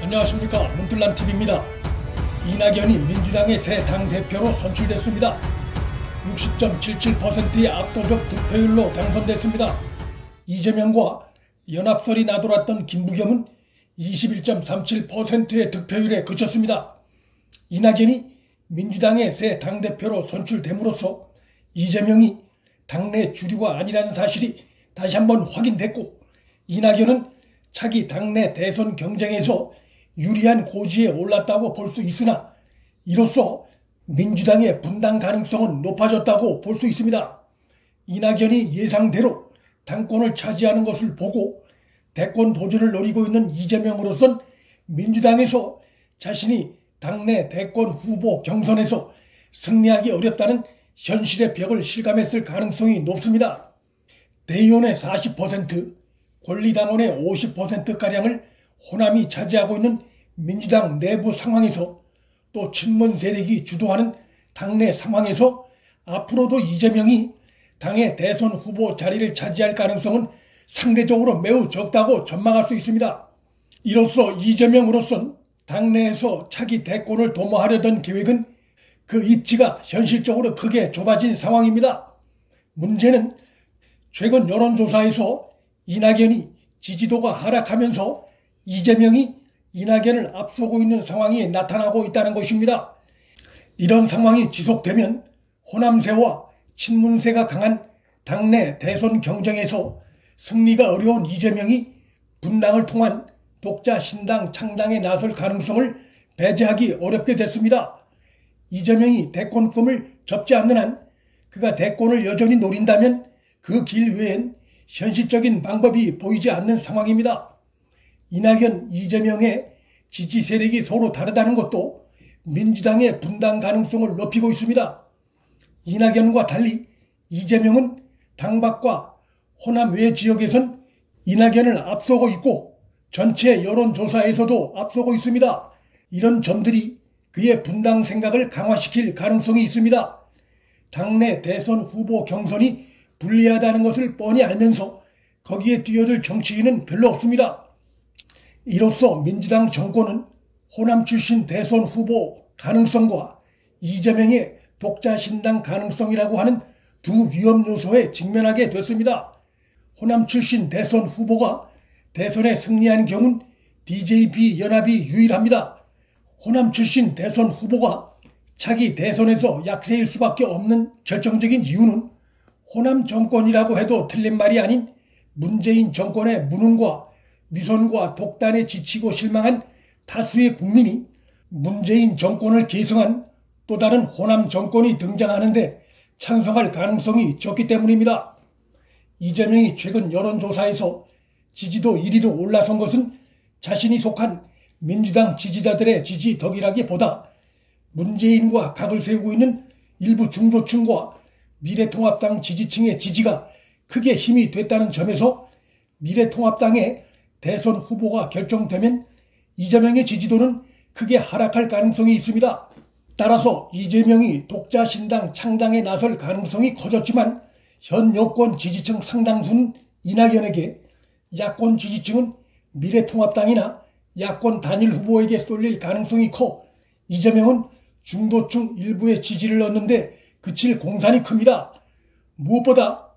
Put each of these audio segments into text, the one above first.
안녕하십니까. 문틀남TV입니다. 이낙연이 민주당의 새 당대표로 선출됐습니다. 60.77%의 압도적 득표율로 당선됐습니다. 이재명과 연합설이 나돌았던 김부겸은 21.37%의 득표율에 그쳤습니다. 이낙연이 민주당의 새 당대표로 선출됨으로써 이재명이 당내 주류가 아니라는 사실이 다시 한번 확인됐고, 이낙연은 차기 당내 대선 경쟁에서 유리한 고지에 올랐다고 볼 수 있으나 이로써 민주당의 분당 가능성은 높아졌다고 볼 수 있습니다. 이낙연이 예상대로 당권을 차지하는 것을 보고 대권 도전을 노리고 있는 이재명으로선 민주당에서 자신이 당내 대권 후보 경선에서 승리하기 어렵다는 현실의 벽을 실감했을 가능성이 높습니다. 대의원의 40%, 권리당원의 50%가량을 호남이 차지하고 있는 민주당 내부 상황에서, 또 친문 세력이 주도하는 당내 상황에서 앞으로도 이재명이 당의 대선 후보 자리를 차지할 가능성은 상대적으로 매우 적다고 전망할 수 있습니다. 이로써 이재명으로선 당내에서 차기 대권을 도모하려던 계획은 그 입지가 현실적으로 크게 좁아진 상황입니다. 문제는 최근 여론조사에서 이낙연이 지지도가 하락하면서 이재명이 이낙연을 앞서고 있는 상황이 나타나고 있다는 것입니다. 이런 상황이 지속되면 호남세와 친문세가 강한 당내 대선 경쟁에서 승리가 어려운 이재명이 분당을 통한 독자 신당 창당에 나설 가능성을 배제하기 어렵게 됐습니다. 이재명이 대권 꿈을 접지 않는 한 그가 대권을 여전히 노린다면 그 길 외엔 현실적인 방법이 보이지 않는 상황입니다. 이낙연, 이재명의 지지 세력이 서로 다르다는 것도 민주당의 분당 가능성을 높이고 있습니다. 이낙연과 달리 이재명은 당 밖과 호남 외 지역에선 이낙연을 앞서고 있고 전체 여론조사에서도 앞서고 있습니다. 이런 점들이 그의 분당 생각을 강화시킬 가능성이 있습니다. 당내 대선 후보 경선이 불리하다는 것을 뻔히 알면서 거기에 뛰어들 정치인은 별로 없습니다. 이로써 민주당 정권은 호남 출신 대선 후보 가능성과 이재명의 독자 신당 가능성이라고 하는 두 위험 요소에 직면하게 됐습니다. 호남 출신 대선 후보가 대선에 승리한 경우는 DJP 연합이 유일합니다. 호남 출신 대선 후보가 차기 대선에서 약세일 수밖에 없는 결정적인 이유는 호남 정권이라고 해도 틀린 말이 아닌 문재인 정권의 무능과 위선과 독단에 지치고 실망한 다수의 국민이 문재인 정권을 계승한 또 다른 호남 정권이 등장하는데 찬성할 가능성이 적기 때문입니다. 이재명이 최근 여론조사에서 지지도 1위로 올라선 것은 자신이 속한 민주당 지지자들의 지지 덕이라기보다 문재인과 각을 세우고 있는 일부 중도층과 미래통합당 지지층의 지지가 크게 힘이 됐다는 점에서 미래통합당의 대선 후보가 결정되면 이재명의 지지도는 크게 하락할 가능성이 있습니다. 따라서 이재명이 독자 신당 창당에 나설 가능성이 커졌지만 현 여권 지지층 상당수는 이낙연에게, 야권 지지층은 미래통합당이나 야권 단일 후보에게 쏠릴 가능성이 커 이재명은 중도층 일부의 지지를 얻는데 그칠 공산이 큽니다. 무엇보다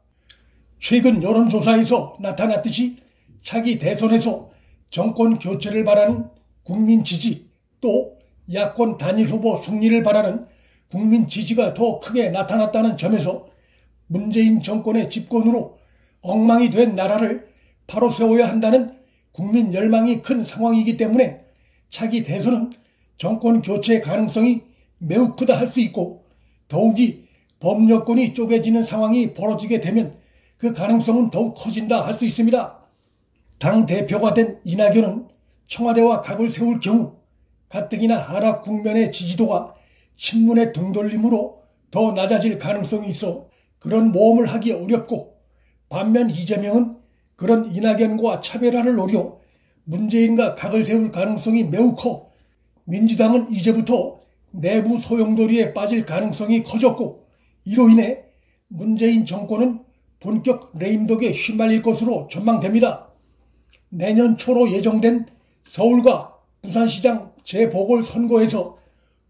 최근 여론조사에서 나타났듯이 차기 대선에서 정권 교체를 바라는 국민 지지, 또 야권 단일 후보 승리를 바라는 국민 지지가 더 크게 나타났다는 점에서 문재인 정권의 집권으로 엉망이 된 나라를 바로 세워야 한다는 국민 열망이 큰 상황이기 때문에 차기 대선은 정권 교체 가능성이 매우 크다 할 수 있고, 더욱이 범여권이 쪼개지는 상황이 벌어지게 되면 그 가능성은 더욱 커진다 할 수 있습니다. 당 대표가 된 이낙연은 청와대와 각을 세울 경우 가뜩이나 하락 국면의 지지도가 친문의 등돌림으로 더 낮아질 가능성이 있어 그런 모험을 하기 어렵고, 반면 이재명은 그런 이낙연과 차별화를 노려 문재인과 각을 세울 가능성이 매우 커 민주당은 이제부터 내부 소용돌이에 빠질 가능성이 커졌고, 이로 인해 문재인 정권은 본격 레임덕에 휘말릴 것으로 전망됩니다. 내년 초로 예정된 서울과 부산시장 재보궐선거에서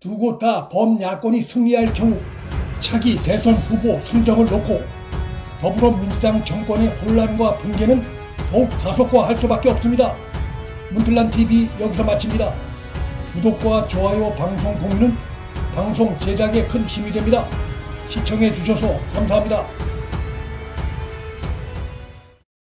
두 곳 다 범야권이 승리할 경우 차기 대선 후보 선정을 놓고 더불어민주당 정권의 혼란과 붕괴는 더욱 가속화할 수밖에 없습니다. 문틀란TV 여기서 마칩니다. 구독과 좋아요, 방송 공유는 방송 제작에 큰 힘이 됩니다. 시청해 주셔서 감사합니다.